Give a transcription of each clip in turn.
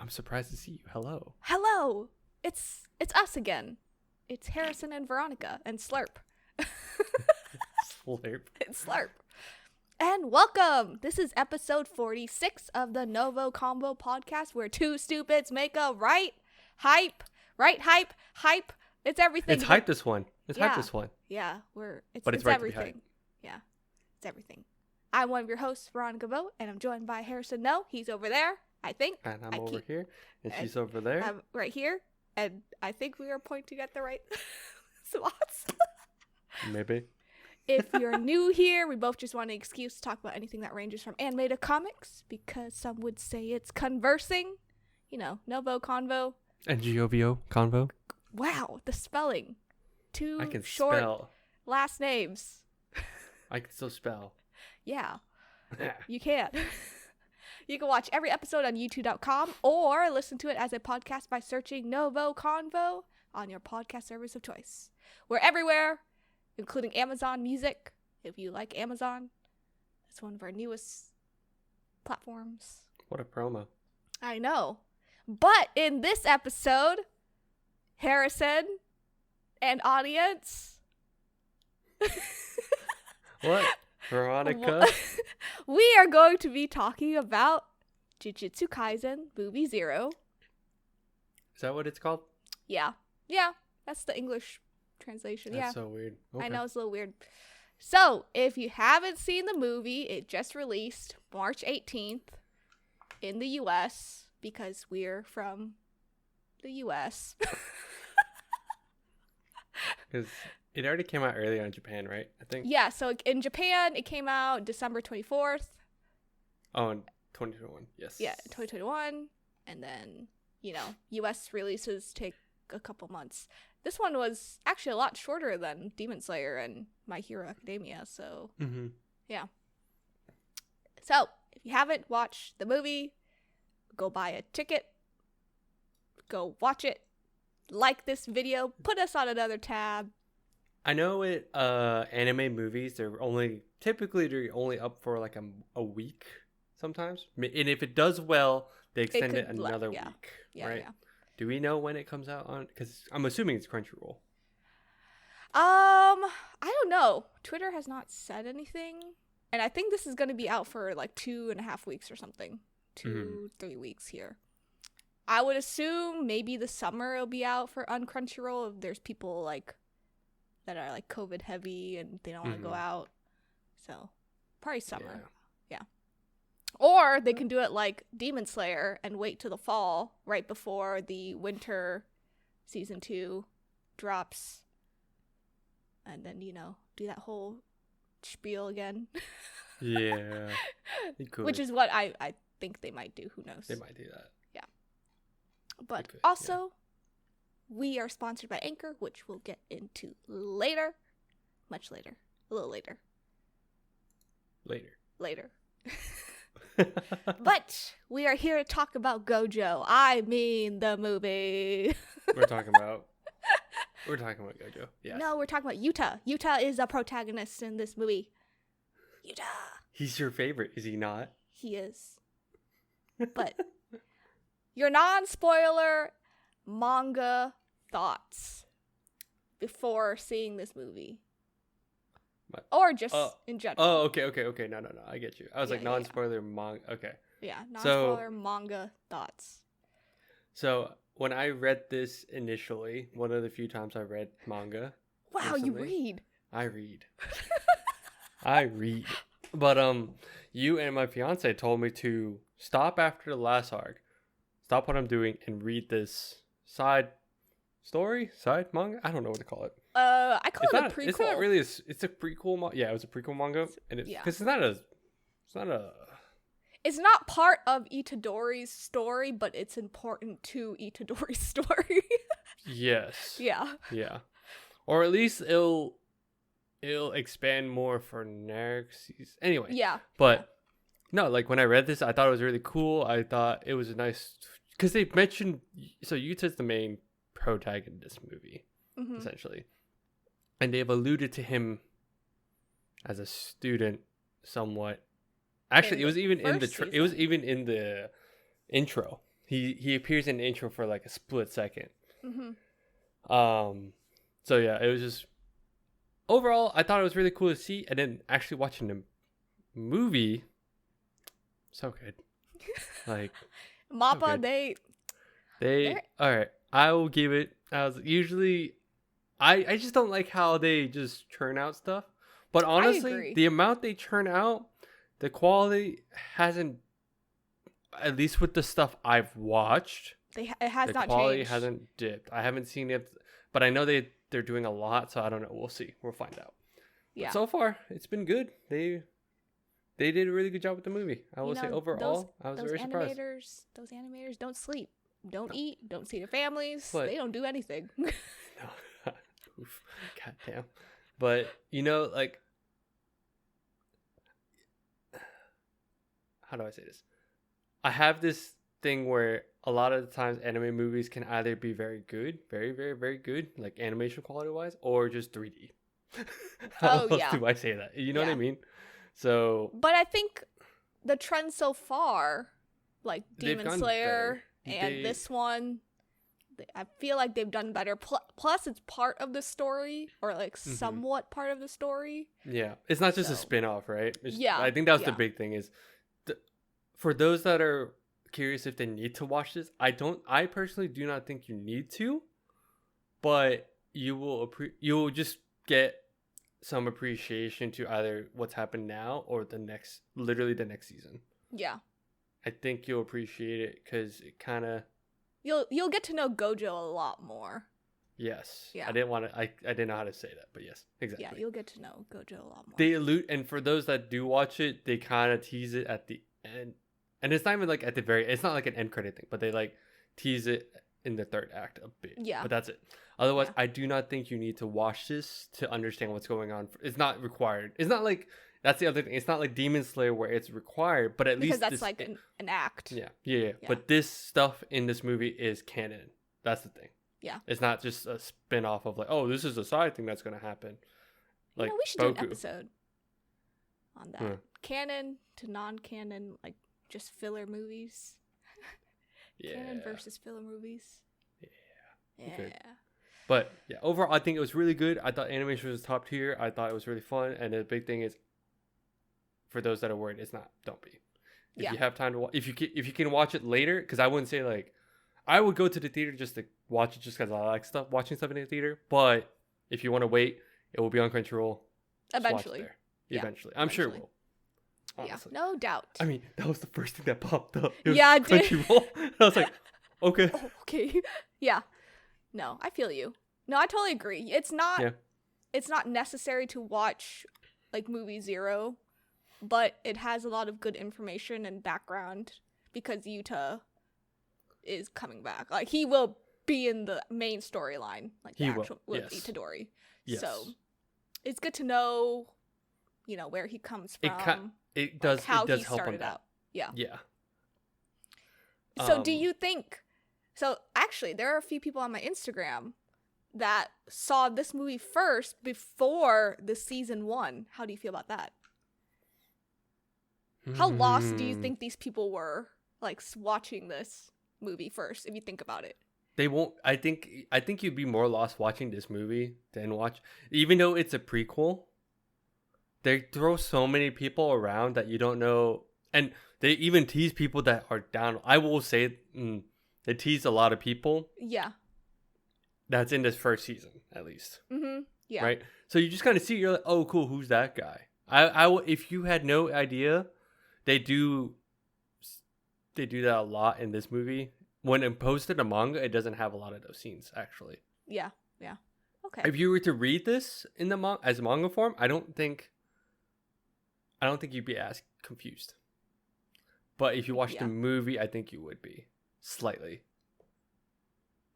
I'm surprised to see you. Hello. Hello. It's us again. It's Harrison and Veronica and Slurp. Slurp. It's Slurp. And welcome. This is episode 46 of the NgoVo Convo podcast, where two stupids make a right hype. It's everything. It's hype this one. It's hype this one. Yeah, it's right everything. to be hype. Yeah, it's everything. I'm one of your hosts, Veronica Vo, and I'm joined by Harrison. No, he's over there, I think. And I'm over here, and she's over there. I'm right here, and I think we are pointing at the right spots. Maybe. If you're new here, we both just want an excuse to talk about anything that ranges from anime to comics, because some would say it's conversing. You know, NgoVo Convo. NgoVo Convo. Wow, the spelling. Two I can short spell. last names. I can still spell. Yeah, you can. You can watch every episode on youtube.com or listen to it as a podcast by searching NgoVo Convo on your podcast service of choice. We're everywhere, including Amazon Music. If you like Amazon, it's one of our newest platforms. What a promo. I know. But in this episode, Harrison and audience. What? Veronica? We are going to be talking about Jujustu Kaisen Movie 0. Is that what it's called? Yeah, that's the English translation. That's yeah, so weird. Okay. I know, it's a little weird. So, if you haven't seen the movie, it just released March 18th in the US, because we're from the US. Because it already came out earlier in Japan, right? I think. Yeah, so in Japan, it came out December 24th. Oh, in 2021. Yes. Yeah, 2021. And then, US releases take a couple months. This one was actually a lot shorter than Demon Slayer and My Hero Academia, so yeah. So, if you haven't watched the movie, go buy a ticket, go watch it, like this video, put us on another tab. I know it. Anime movies, they're typically only up for like a week sometimes, and if it does well, they extend it another week. Yeah, right? Yeah. Do we know when it comes out on? Because I'm assuming it's Crunchyroll. I don't know. Twitter has not said anything, and I think this is going to be out for like 2.5 weeks or something. 3 weeks here. I would assume maybe the summer it'll be out on Crunchyroll if there's people like that are like COVID heavy and they don't want to go out. So probably summer. Yeah. Or they can do it like Demon Slayer and wait till the fall right before the winter season 2 drops. And then, do that whole spiel again. Yeah. Which is what I think they might do. Who knows? They might do that. But also, we are sponsored by Anchor, which we'll get into later. Much later. A little later. Later. But we are here to talk about Gojo. I mean the movie. We're talking about Gojo. Yeah. No, we're talking about Yuta. Yuta is a protagonist in this movie. Yuta. He's your favorite, is he not? He is. But your non-spoiler manga thoughts before seeing this movie. What? Or just in general. Oh, okay. No. I get you. I was non-spoiler manga. Okay. Yeah, non-spoiler manga thoughts. So, when I read this initially, one of the few times I read manga. Wow, recently, I read. I read. But, you and my fiance told me to stop after the last arc. Stop what I'm doing and read this side manga. I don't know what to call it. I call it a prequel. It's not really. It's a prequel. Yeah, it was a prequel manga, and because it's not part of Itadori's story, but it's important to Itadori's story. Yes. Yeah. Yeah, or at least it'll expand more for next season. Anyway. Yeah. But. No, like when I read this, I thought it was really cool. I thought it was a nice, because they mentioned, so Yuta's the main protagonist in this movie, essentially, and they've alluded to him as a student somewhat. Actually, it was even in the intro. He appears in the intro for like a split second. Mm-hmm. So yeah, it was just overall I thought it was really cool to see, and then actually watching the movie, so good. Like Mappa, so good. They all right. I will give it. I was usually, I just don't like how they just churn out stuff. But honestly, the amount they churn out, the quality hasn't. At least with the stuff I've watched, it has not changed. The quality hasn't dipped. I haven't seen it, but I know they're doing a lot, so I don't know. We'll see. We'll find out. Yeah. But so far, it's been good. They did a really good job with the movie. I will say overall, I was very surprised. Those animators don't sleep, don't eat, don't see their families. They don't do anything. No. Oof. God damn. But like, how do I say this? I have this thing where a lot of the times anime movies can either be very good, very, very, very good, like animation quality wise, or just 3D. How else do I say that? You know what I mean? So, but I think the trend so far, like Demon Slayer and this one, I feel like they've done better. Plus, it's part of the story, or like somewhat part of the story. Yeah, it's not just a spin-off, right? I think that was the big thing is. For those that are curious if they need to watch this, I personally do not think you need to, but you will just get some appreciation to either what's happened now or literally the next season. Yeah. I think you'll appreciate it because it kind of... You'll get to know Gojo a lot more. Yes. Yeah. I didn't know how to say that, but yes, exactly. Yeah, you'll get to know Gojo a lot more. They allude, and for those that do watch it, they kind of tease it at the end. And it's not even like at the very, it's not like an end credit thing, but they like tease it in the third act a bit. Yeah. But that's it. Otherwise, I do not think you need to watch this to understand what's going on. It's not required. It's not like, that's the other thing. It's not like Demon Slayer where it's required, but at least that's like an act. Yeah. But this stuff in this movie is canon. That's the thing. Yeah. It's not just a spin-off of like, oh, this is a side thing that's going to happen. Like, we should do an episode on that. Canon to non-canon, like, just filler movies. Canon versus filler movies. Yeah. Okay. But yeah, overall I think it was really good. I thought animation was top tier. I thought it was really fun, and the big thing is, for those that are worried, it's not. Don't be. If you have time to watch, if you can watch it later, because I wouldn't say like, I would go to the theater just to watch it just because I like watching stuff in the theater. But if you want to wait, it will be on Crunchyroll. Eventually. Eventually. I'm sure it will. Honestly. Yeah, no doubt. I mean, that was the first thing that popped up. It did. Crunchyroll. I was like, okay. Oh, okay. Yeah. No, I feel you. No, I totally agree. It's not necessary to watch like movie 0, but it has a lot of good information and background because Yuta is coming back. Like, he will be in the main storyline, like the actual with Itadori. Yes. So it's good to know, where he comes from. It does how he help started him out. Yeah. Yeah. So do you think? So actually, there are a few people on my Instagram that saw this movie first before the season 1. How do you feel about that? How lost do you think these people were, like, watching this movie first, if you think about it? They won't. I think you'd be more lost watching this movie than even though it's a prequel. They throw so many people around that you don't know, and they even tease people that are down. I will say, they tease a lot of people. Yeah. That's in this first season, at least. Mm-hmm. Yeah. Right. So you just kind of see, you're like, oh, cool. Who's that guy? I if you had no idea, they do that a lot in this movie. When it posted a manga, it doesn't have a lot of those scenes, actually. Yeah. Yeah. Okay. If you were to read this in the as manga form, I don't think you'd be as confused. But if you watch the movie, I think you would be slightly.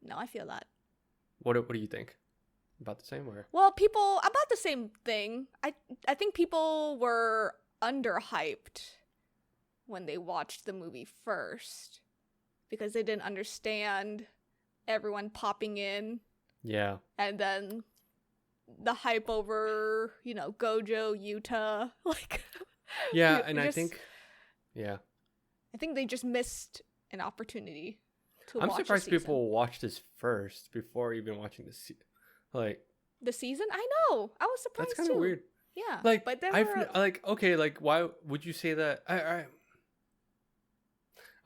No, I feel that. What do you think? About the same, or? Well, about the same thing. I think people were underhyped when they watched the movie first because they didn't understand everyone popping in. Yeah. And then the hype over, Gojo, Yuta, like. Yeah, and I think they just missed an opportunity to I'm watch surprised a season. people will watch this first before even watching this. Like The season? I know. I was surprised that's kind too. of weird. Yeah. Like but there I've were... like okay, like why would you say that?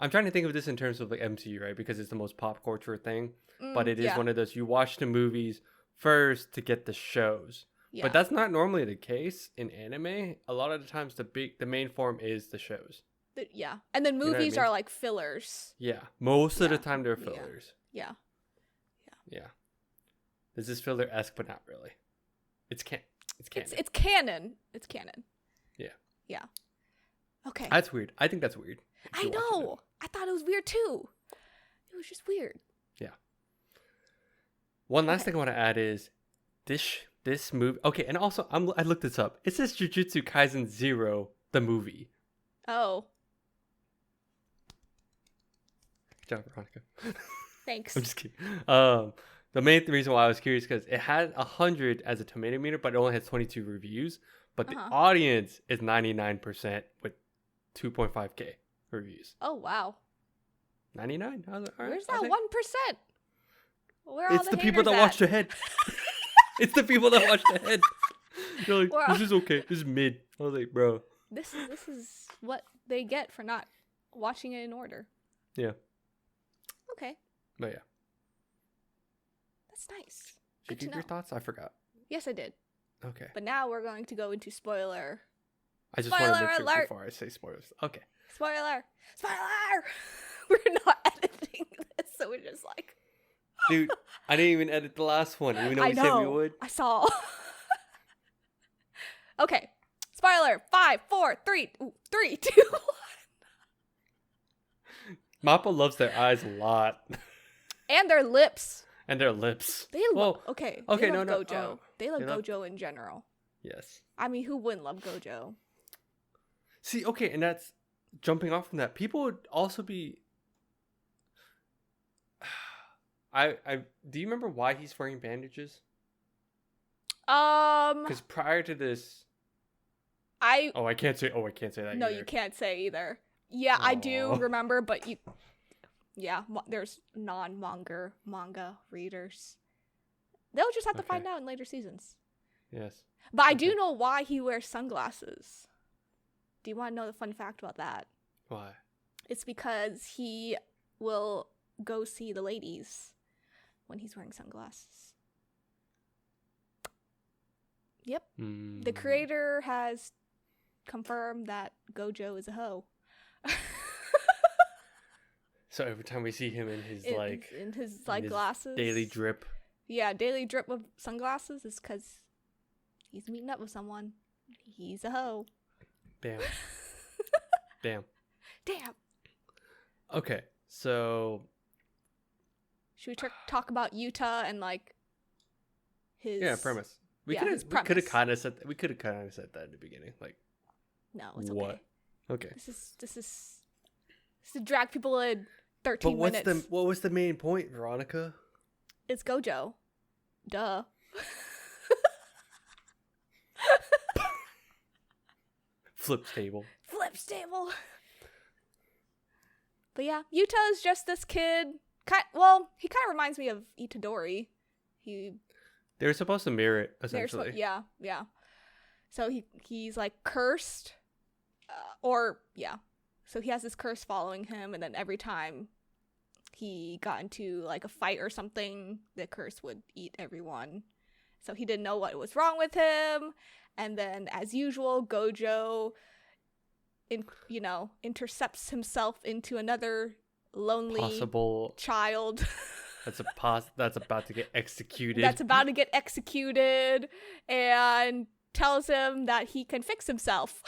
I'm trying to think of this in terms of like MCU, right? Because it's the most pop culture thing. But it is one of those, you watch the movies first to get the shows. Yeah. But that's not normally the case in anime. A lot of the times the main form is the shows. Yeah. And then movies are like fillers. Yeah. Most of the time they're fillers. Yeah. This is filler-esque, but not really. It's canon. It's canon. It's canon. Yeah. Okay. That's weird. I think that's weird. I know. I thought it was weird too. It was just weird. Yeah. One last thing I want to add is this movie. Okay, and also I looked this up. It says Jujutsu Kaisen 0, the movie. Oh. Good job, Veronica. Thanks. I'm just kidding. The main reason why I was curious because it had 100 as a tomato meter, but it only has 22 reviews. But the audience is 99% with 2.5k reviews. Oh wow. 99? Where's that 1%? Where are it's the people that watched ahead. It's the people that watched ahead. They're like, this is okay. This is mid. I was like, bro. This is what they get for not watching it in order. Yeah. Okay. But yeah. That's nice. Did you give your thoughts? I forgot. Yes, I did. Okay. But now we're going to go into spoiler. I just want to make sure before I say spoilers. Okay. Spoiler! We're not editing this, so we're just like... Dude, I didn't even edit the last one, even though we said we would. I saw. Okay. Spoiler. 5, 4, 3, 2, 1. Mappa loves their eyes a lot. And their lips. They love okay. They love no. Gojo. They love Gojo in general. Yes. I mean, who wouldn't love Gojo? See, okay, and that's jumping off from that. People would also be. I do you remember why he's wearing bandages? Because prior to this, I can't say that. No, either. You can't say either. Yeah, I do remember, but you. Yeah, there's non-manga readers. They'll just have to find out in later seasons. Yes. But I do know why he wears sunglasses. Do you want to know the fun fact about that? Why? It's because he will go see the ladies when he's wearing sunglasses. Yep. The creator has confirmed that Gojo is a hoe. So every time we see him in his glasses, daily drip. Yeah, daily drip of sunglasses is because he's meeting up with someone. He's a hoe. Damn. Damn. Okay, so should we talk about Yuta and like his premise? We could have kind of said that in the beginning. Like, no, it's okay. What? Okay. This is to drag people in 13 minutes. What was the main point, Veronica? It's Gojo. Duh. Flip table. But yeah, Yuta is just this kid. He kind of reminds me of Itadori. They were supposed to mirror it, essentially. Yeah. So he's like cursed. So he has this curse following him, and then every time he got into like a fight or something, the curse would eat everyone. So he didn't know what was wrong with him. And then, as usual, Gojo, intercepts himself into another lonely possible child. That's about to get executed. And tells him that he can fix himself.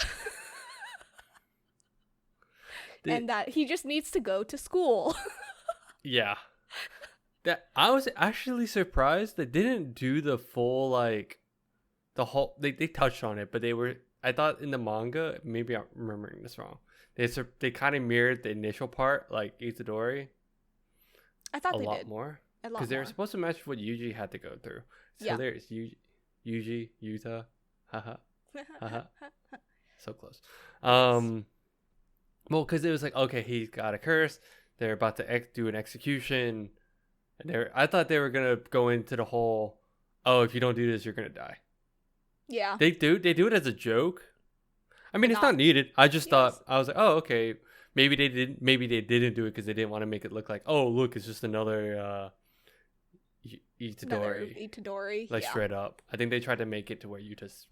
And that he just needs to go to school. Yeah. That I was actually surprised they didn't do the full they touched on it, but I thought in the manga, maybe I'm remembering this wrong. They kind of mirrored the initial part, like Itadori. I thought they did a lot more because they were supposed to match what Yuji had to go through. So there's Yuji, Yuta, haha, so close. Well, because it was like, okay, he's got a curse. they're about to do an execution, and I thought they were gonna go into the whole, oh, if you don't do this, you're gonna die. Yeah. They do it as a joke. I mean, But it's not needed. I just thought, Yes. I was like, oh, okay. Maybe they didn't do it because they didn't want to make it look like, oh, look, it's just another Another Itadori, Itadori. like Yeah. straight up. I think they tried to make it to where Yuta's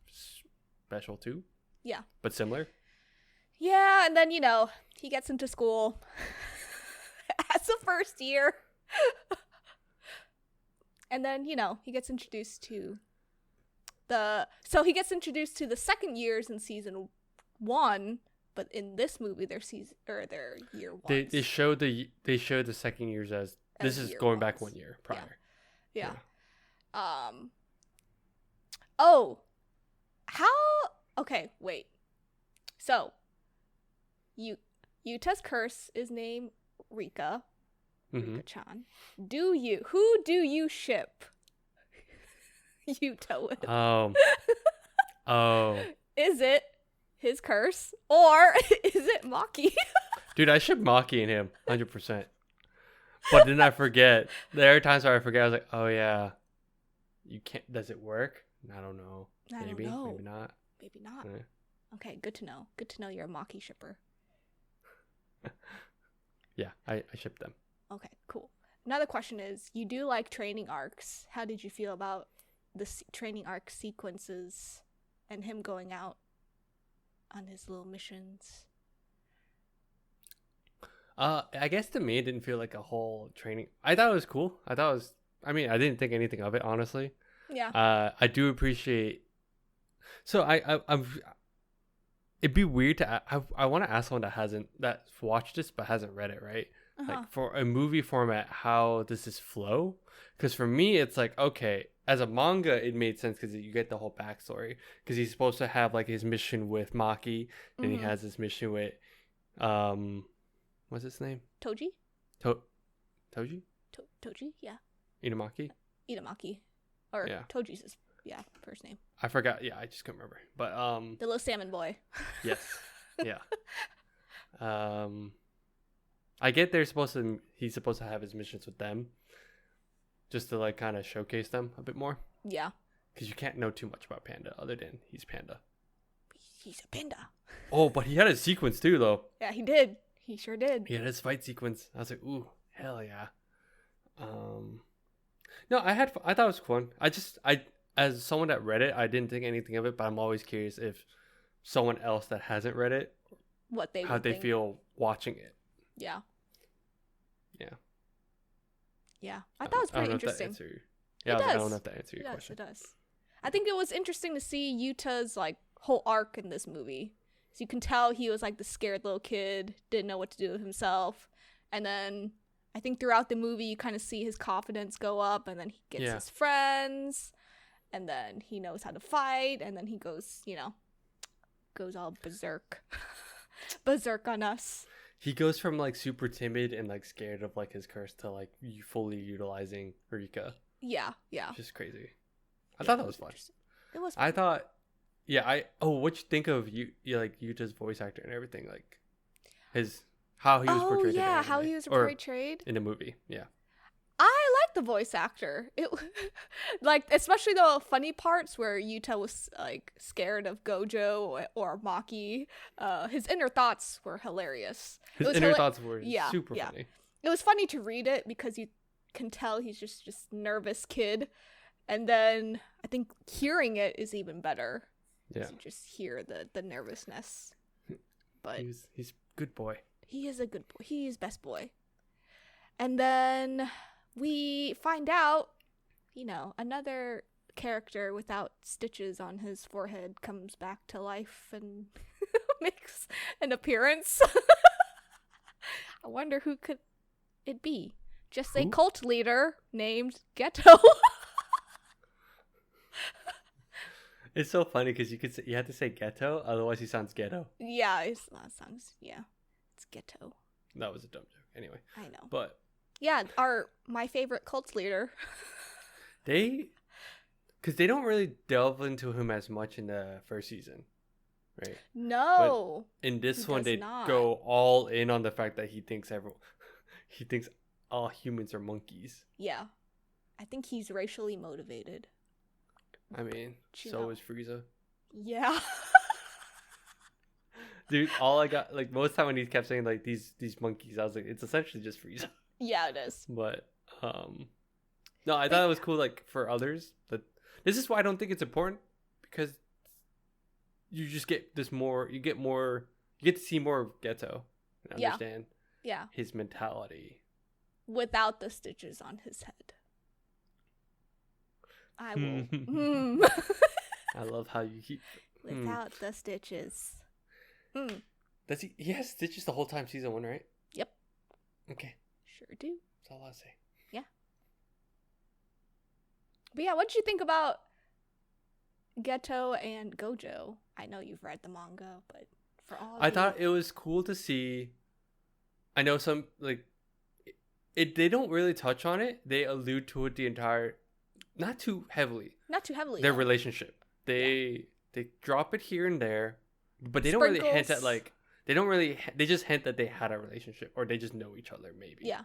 special too, Yeah. but similar. Yeah, and then he gets into school as a first year. And then, he gets introduced to the second years in season 1, but in this movie they're year 1. They showed the second years as this is year going back ones. 1 year prior. Yeah. Yeah. Oh. Okay, wait. So, Yuta's curse is named Rika. Mm-hmm. Rika-chan. Who do you ship Yuta with? Oh. Is it his curse or is it Maki? Dude, I ship Maki and him 100%. But then I forget. There are times where I forget. I was like, oh yeah, you can't. Does it work? I don't know. Maybe not. Maybe not. Yeah. Okay, good to know. Good to know you're a Maki shipper. Yeah, I ship them. Okay, cool. Another question is, you do like training arcs. How did you feel about the training arc sequences and him going out on his little missions? I guess to me it didn't feel like a whole training. I thought it was cool. I didn't think anything of it, honestly. Yeah. I do appreciate. So I'm. It'd be weird to. I want to ask someone that's watched this but hasn't read it, right? Like for a movie format, how does this flow? Because for me, it's like, okay, as a manga, it made sense because you get the whole backstory. Because he's supposed to have like his mission with Maki, and he has his mission with, what's his name? Toji. Toji. Toji, yeah. Inamaki. Or yeah. Toji's his first name. I forgot. Yeah, I just couldn't remember. But the little salmon boy. Yes. Yeah. I get he's supposed to have his missions with them, just to like kind of showcase them a bit more. Yeah. Because you can't know too much about Panda other than he's Panda. He's a panda. Oh, but he had a sequence too, though. Yeah, he did. He sure did. He had his fight sequence. I was like, ooh, hell yeah. No, I thought it was fun. As someone that read it, I didn't think anything of it, but I'm always curious if someone else that hasn't read it, how they feel watching it. Yeah. Yeah. Yeah. I thought it was pretty interesting. I don't know if that answers your question. It does. I think it was interesting to see Yuta's like whole arc in this movie. So you can tell he was like the scared little kid, didn't know what to do with himself. And then I think throughout the movie you kind of see his confidence go up, and then he gets his friends, and then he knows how to fight, and then he goes all berserk. Berserk on us. He goes from like super timid and like scared of like his curse to like fully utilizing Rika. Yeah. Just crazy. I thought that was fun. It was. I thought, what'd you think of like Yuta's voice actor and everything, like how he was portrayed? Yeah, how he was portrayed in the movie. Yeah. I like the voice actor. It like especially the funny parts where Yuta was like scared of Gojo or Maki. His inner thoughts were hilarious. His inner thoughts were super funny. It was funny to read it because you can tell he's just nervous kid, and then I think hearing it is even better. Yeah, you just hear the nervousness. But he's good boy. He is a good boy. He is best boy. And then we find out, another character without stitches on his forehead comes back to life and makes an appearance. I wonder who could it be? Just a cult leader named Ghetto. It's so funny because you have to say ghetto, otherwise he sounds ghetto. Yeah, it's Ghetto. That was a dumb joke. Anyway. I know. But yeah, my favorite cult leader. Because they don't really delve into him as much in the first season, right? No. But in this one, they go all in on the fact that he thinks all humans are monkeys. Yeah. I think he's racially motivated. I mean, But, so is Frieza. Yeah. Dude, all I got, like, most time when he kept saying, like, these monkeys, I was like, it's essentially just Frieza. Yeah, it is. But, no, I thought it was cool, like, for others. But this is why I don't think it's important, because you just get this more, you get to see more of Geto and understand his mentality. Without the stitches on his head. I will. I love how you keep... Without the stitches. Does he has stitches the whole time season 1, right? Yep. Okay. Sure do. That's all I'll say. Yeah. But yeah, what did you think about Geto and Gojo? I know you've read the manga, but for all of I thought it was cool to see. I know some, like, they don't really touch on it. They allude to it the entire, not too heavily. Their relationship. They drop it here and there, but they don't really hint at, like, they just hint that they had a relationship or they just know each other maybe. Yeah.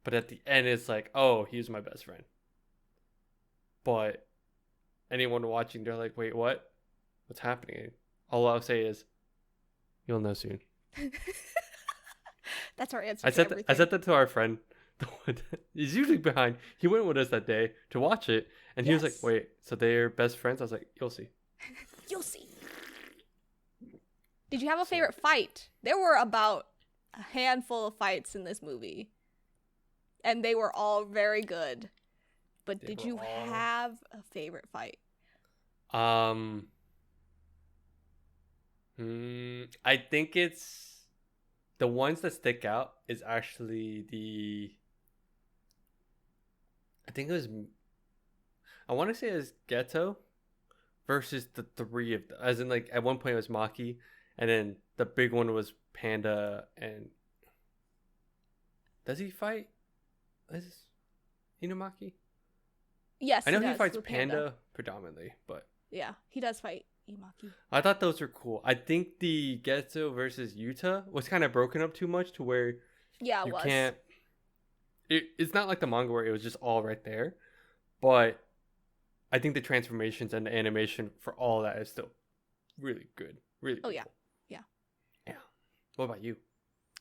But at the end it's like, oh, he's my best friend. But anyone watching, they're like, wait, what? What's happening? All I'll say is, you'll know soon. That's our answer. I said that to our friend. He's usually behind. He went with us that day to watch it, and he was like, wait, so they're best friends? I was like, you'll see. You'll see. Did you have a favorite fight? There were about a handful of fights in this movie, and they were all very good. But did you have a favorite fight? I think it's the ones that stick out is actually I want to say it was Geto versus the three of them. As in, like, at one point it was Maki, and then the big one was Panda. And does he fight? Is Inumaki? Yes, I know he fights Panda predominantly, but yeah, he does fight Inumaki. I thought those were cool. I think the Geto versus Yuta was kind of broken up too much to where it was. Can't. It's not like the manga where it was just all right there, but I think the transformations and the animation for all that is still really good. Really. Oh, cool. yeah. What about you?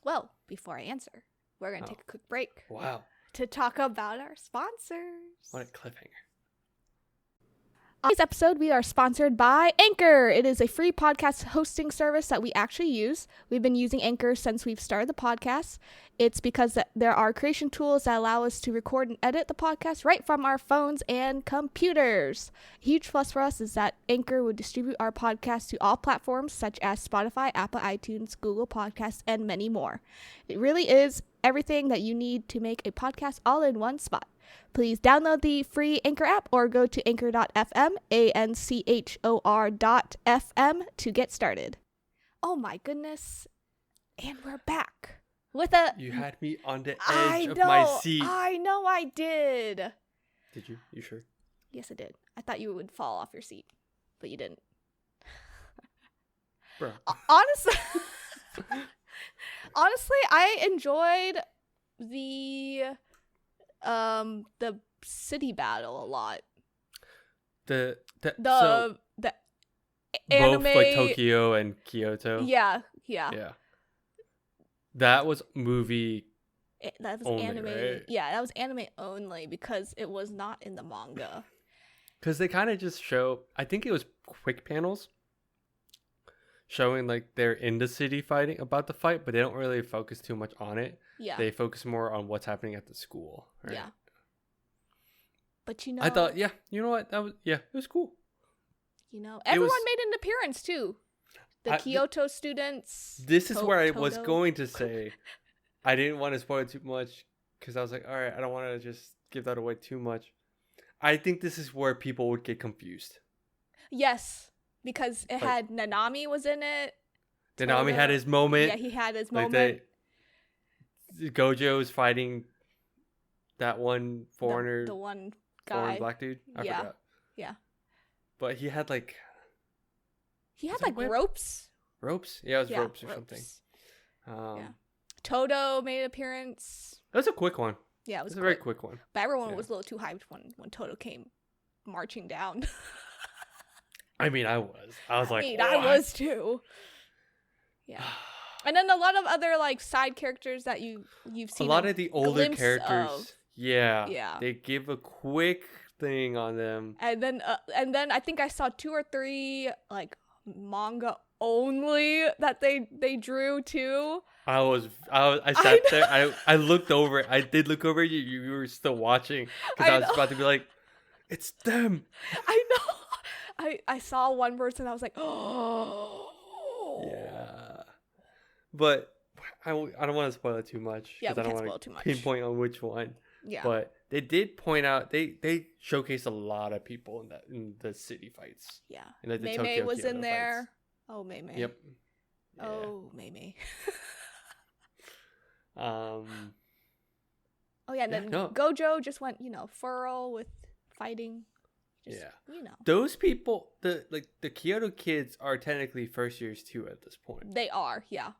Well, before I answer, we're going to take a quick break. Wow. To talk about our sponsors. What a cliffhanger. On this episode, we are sponsored by Anchor. It is a free podcast hosting service that we actually use. We've been using Anchor since we've started the podcast. It's because there are creation tools that allow us to record and edit the podcast right from our phones and computers. A huge plus for us is that Anchor would distribute our podcast to all platforms such as Spotify, Apple iTunes, Google Podcasts, and many more. It really is everything that you need to make a podcast all in one spot. Please download the free Anchor app or go to anchor.fm, anchor.fm to get started. Oh my goodness. And we're back. You had me on the edge of my seat. I know I did. Did you? You sure? Yes, I did. I thought you would fall off your seat, but you didn't. Bro. Honestly, I enjoyed the city battle a lot. The anime, both like Tokyo and Kyoto. Yeah. That was movie. That was only, anime. right? Yeah, that was anime only because it was not in the manga. Because they kind of just show. I think it was quick panels showing like they're in the city fighting about the fight, but they don't really focus too much on it. Yeah. They focus more on what's happening at the school. Right? Yeah. But I thought, you know what? It was cool. Everyone made an appearance too. The Kyoto students. This is where I was going to say, I didn't want to spoil it too much because I was like, all right, I don't want to just give that away too much. I think this is where people would get confused. Yes, because it had Nanami was in it. Nanami had his moment. Yeah, he had his moment. Gojo was fighting that one foreigner. The one guy. Foreign black dude. I forgot. Yeah. But he had like... He had like ropes. Ropes? Yeah, it was ropes or something. Toto made an appearance. That was a quick one. Yeah, it was a very quick one. But everyone was a little too hyped when Toto came marching down. I mean, I was like, I was too. Yeah. And then a lot of other like side characters that you've seen. A lot of the older characters. Of. Yeah. They give a quick thing on them. And then I think I saw 2 or 3 like manga only that they drew too. I sat there. I looked over. I did look over. You were still watching because I was about to be like, it's them. I know. I saw one person. I was like, oh. Yeah. But I don't want to spoil it too much. Yeah, we I don't can't spoil want too to much. pinpoint on which one. Yeah. But they did point out they showcased a lot of people in the city fights. Yeah. And like the Mei was in Kyoto there. Fights. Oh, Mei. Yep. Yeah. Oh, Mei. Oh yeah, and then Gojo just went, furl with fighting. Just, those people, the Kyoto kids are technically first years too at this point. They are, yeah.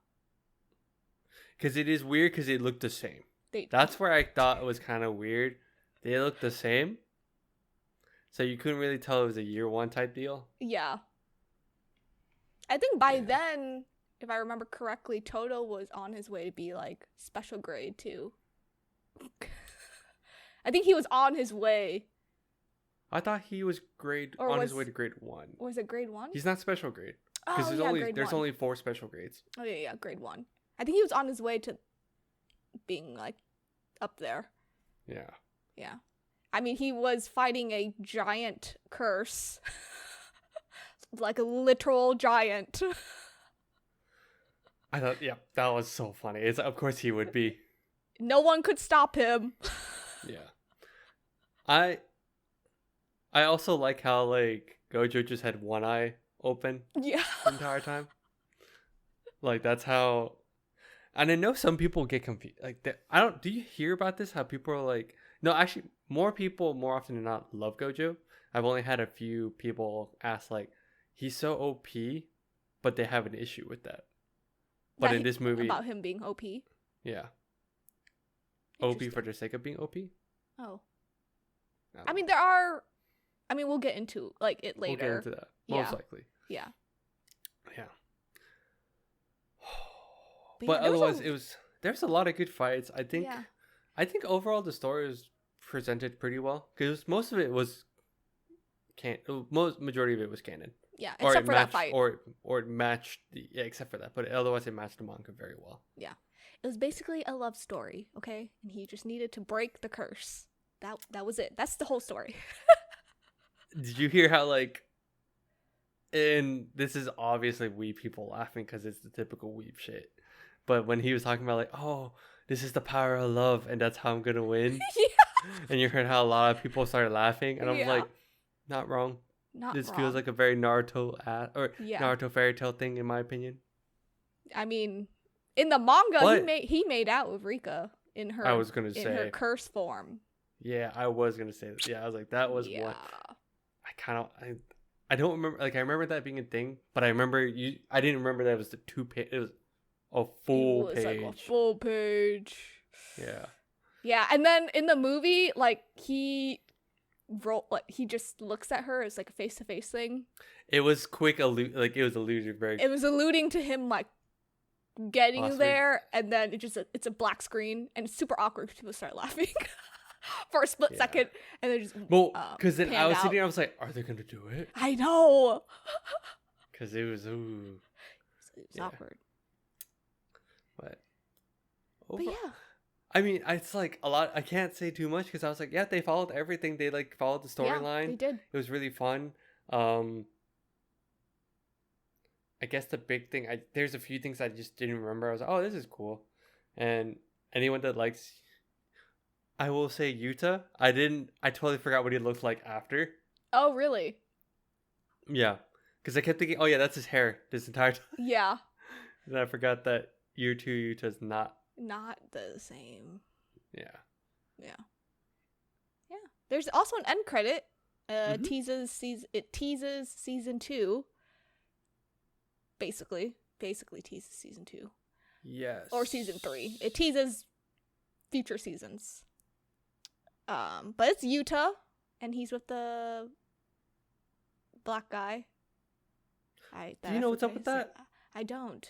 Because it is weird because they look the same. That's where I thought it was kind of weird. They look the same, so you couldn't really tell it was a year 1 type deal. Yeah. I think by then, if I remember correctly, Toto was on his way to be like special grade too. I think he was on his way. I thought he was his way to grade 1. Was it grade 1? He's not special grade. Because there's only 4 special grades. Oh yeah, grade 1. I think he was on his way to being like up there. Yeah. Yeah. I mean, he was fighting a giant curse. Like a literal giant. I thought, that was so funny. Of course he would be. No one could stop him. Yeah. I also like how like Gojo just had one eye open. Yeah. The entire time. Like that's how. And I know some people get confused. Like do you hear about this? How people are like, no, actually, more people more often than not love Gojo. I've only had a few people ask like, he's so OP, but they have an issue with that. But in this movie, about him being OP. Yeah. OP for the sake of being OP. Oh. I mean, there are. I mean, we'll get into like it later. We'll get into that most likely. Yeah. Yeah. But otherwise, there's a lot of good fights. I think overall the story was presented pretty well because most of it was majority of it was canon. Yeah, except for that fight. Or it matched except for that, but otherwise it matched the manga very well. Yeah, it was basically a love story, okay, and he just needed to break the curse. That was it. That's the whole story. Did you hear how like? And this is obviously weeb people laughing because it's the typical weeb shit. But when he was talking about like, oh, this is the power of love, and that's how I'm gonna win. Yeah. And you heard how a lot of people started laughing, and I was like, not wrong. This feels like a very Naruto Naruto fairy tale thing, in my opinion. I mean, in the manga, he made out with Rika in her. I was gonna say her curse form. Yeah, I was gonna say that. Yeah, I was like, that was one. I don't remember. Like, I remember that being a thing, but I didn't remember that it was the 2 page. It was a full page. Like a full page. Yeah. Yeah, and then in the movie, like he just looks at her as like a face-to-face thing. It was quick, it was alluded very. It was alluding to him like getting there, and then it's a black screen, and it's super awkward because people start laughing for a split second, and then just because then I was sitting there, I was like, are they gonna do it? I know. Because it was It was awkward. But yeah. I mean, it's like a lot. I can't say too much because I was like, yeah, they followed everything. They like followed the storyline. Yeah, they did. It was really fun. I guess the big thing, there's a few things I just didn't remember. I was like, oh, this is cool. And anyone that likes, I will say Yuta. I totally forgot what he looked like after. Oh, really? Yeah. Because I kept thinking, oh yeah, that's his hair this entire time. Yeah. And I forgot that year 2 Yuta's not the same. Yeah. There's also an end credit. Teases season 2. Basically teases season 2. Yes. Or season 3. It teases future seasons. But it's Yuta, and he's with the black guy. Do you know what's up with that? I don't.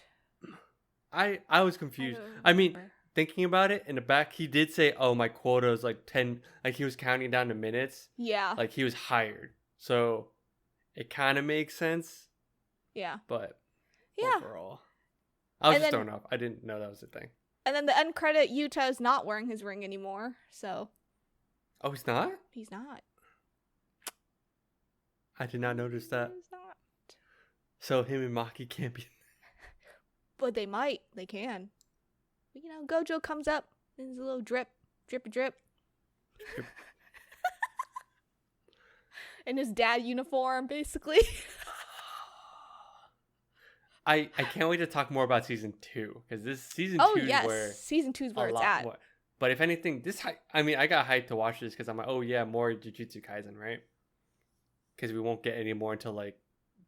I was confused. I mean, thinking about it, in the back, he did say, "Oh, my quota is like 10." Like he was counting down the minutes. Yeah. Like he was hired, so it kind of makes sense. Yeah. But yeah. overall, I was just thrown off. I didn't know that was a thing. And then the end credit, Yuta is not wearing his ring anymore. So. Oh, he's not? He's not. I did not notice that. He's not. So him and Maki can't be. But they might. They can. But, you know, Gojo comes up. There's a little drip. In his dad uniform, basically. I can't wait to talk more about season 2. Because this season 2 is where... season 2 is where it's at. More. But if anything, I got hyped to watch this because I'm like, oh yeah, more Jujutsu Kaisen, right? Because we won't get any more until like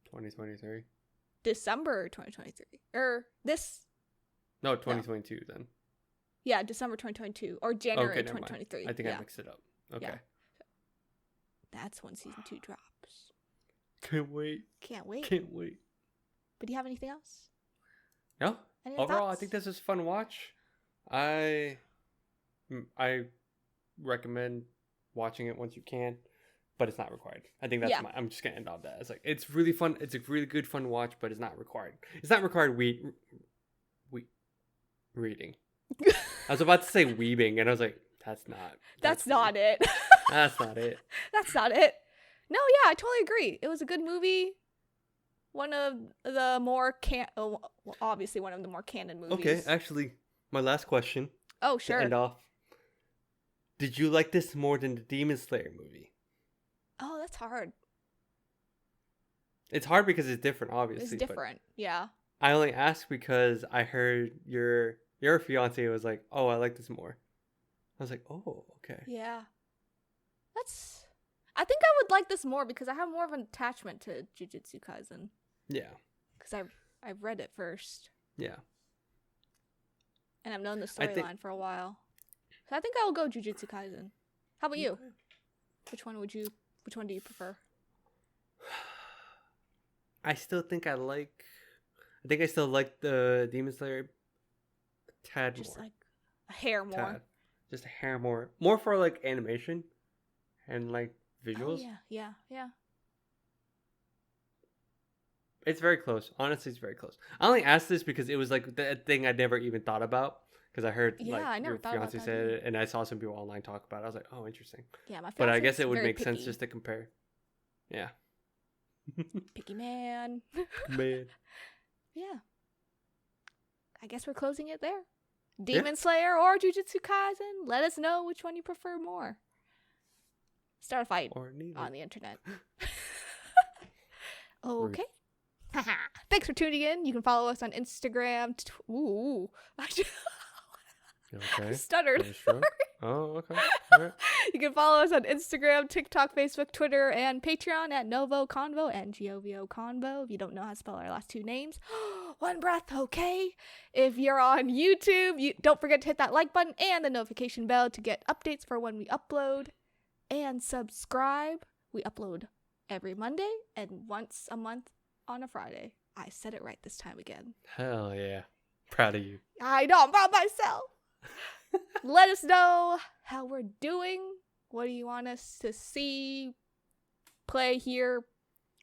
2023. December 2023. No, 2022 then. Yeah, December 2022 or January 2023. I think I mixed it up. Okay. Yeah. That's when season 2 drops. Can't wait. But do you have anything else? No. Overall, I think this is a fun watch. I recommend watching it once you can, but it's not required. I think that's I'm just gonna end on that. It's like it's really fun. It's a really good fun watch, but it's not required. It's not required. Reading. I was about to say weebing, and I was like, that's not. That's not it. That's not it. That's not it. No, yeah, I totally agree. It was a good movie. One of the more obviously one of the more canon movies. Okay, actually, my last question. Oh, sure. To end off. Did you like this more than the Demon Slayer movie? Oh, that's hard. It's hard because it's different, obviously. It's different, yeah. I only asked because I heard your fiance was like, "Oh, I like this more." I was like, "Oh, okay." Yeah. I think I would like this more because I have more of an attachment to Jujutsu Kaisen. Yeah. Because I've read it first. Yeah. And I've known the storyline for a while. So I think I will go Jujutsu Kaisen. How about you? Which one do you prefer? I still think I still like the Demon Slayer a tad more. Just like a hair more. Tad. Just a hair more. More for like animation and like visuals. Oh, yeah. It's very close. Honestly, it's very close. I only asked this because it was like the thing I never even thought about. Because I heard I never your thought fiance about said that it, and I saw some people online talk about it. I was like, oh, interesting. Yeah, my fiance. But I guess it would make sense just to compare. Yeah. Picky man. Man. Yeah. I guess we're closing it there. Demon Slayer or Jujutsu Kaisen? Let us know which one you prefer more. Start a fight on the internet. Okay. Thanks for tuning in. You can follow us on Instagram. Ooh. Okay. I stuttered. Oh, okay. All right. You can follow us on Instagram, TikTok, Facebook, Twitter, and Patreon at NgoVo Convo and NgoVo Convo. If you don't know how to spell our last two names, one breath, okay? If you're on YouTube, don't forget to hit that like button and the notification bell to get updates for when we upload. And subscribe. We upload every Monday and once a month on a Friday. I said it right this time again. Hell yeah. Proud of you. I know, I'm proud of myself. Let us know how we're doing. What do you want us to see, play, hear,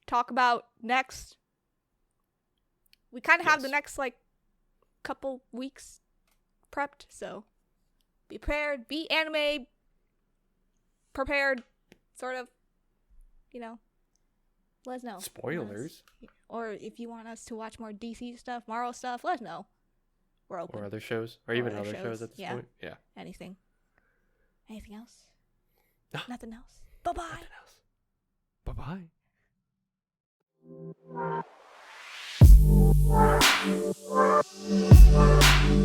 talk about next? We kind of have the next, couple weeks prepped, so be prepared. Be anime prepared, sort of, let us know. Spoilers. Or if you want us to watch more DC stuff, Marvel stuff, let us know. We're open. Or other shows. Or even other shows at this point. Yeah. Anything. Anything else? No. Nothing else. Bye-bye. Nothing else. Bye-bye.